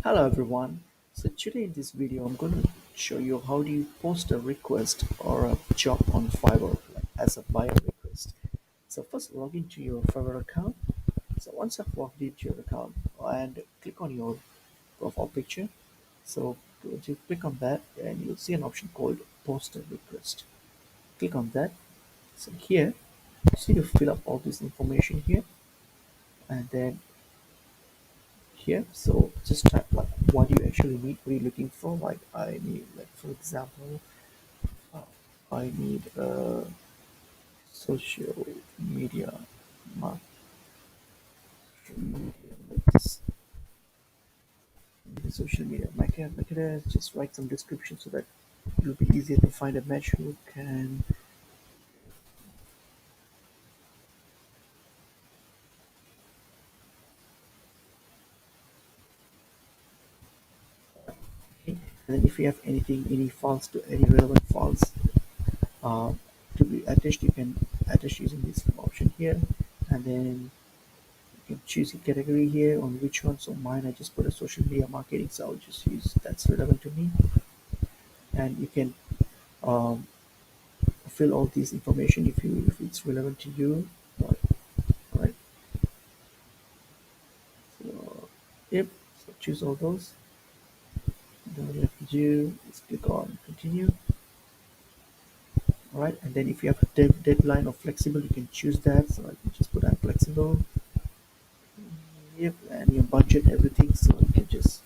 Hello everyone. So today in this video I'm going to show you how do you post a request or a job on Fiverr like, as a buyer request. So first log into your Fiverr account. So once I've logged into your account and click on your profile picture. So once you click on that and you'll see an option called post a request. Click on that. So here you see to fill up all this information here and then here so just type like what you actually need, what you're looking for. Like I need, like for example, uh, I need a social media marketing, like this, social media marketer. Just write some description so that it'll be easier to find a match who can. Okay. And then if you have any files, to any relevant files uh, to be attached, you can attach using this option here. And then you can choose a category here on which one. So mine, I just put a social media marketing, so I'll just use that's relevant to me. And you can um, fill all this information if it's relevant to you. Right. So yep. So choose all those. Then what you have to do is click on continue. All right. And then if you have a deadline or flexible, you can choose that. So I can just put that flexible. Yep. And your budget, everything. So you can just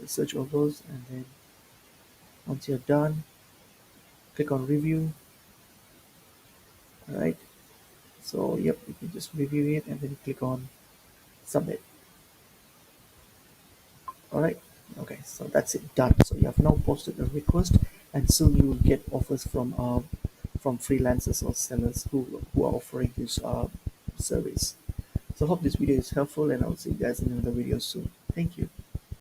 search all those, and then once you're done, click on review. All right. So yep, you can just review it and then click on submit. All right. Okay, so that's it, done. So you have now posted a request, and soon you will get offers from freelancers or sellers who are offering this service. So hope this video is helpful, and I'll see you guys in another video soon. Thank you.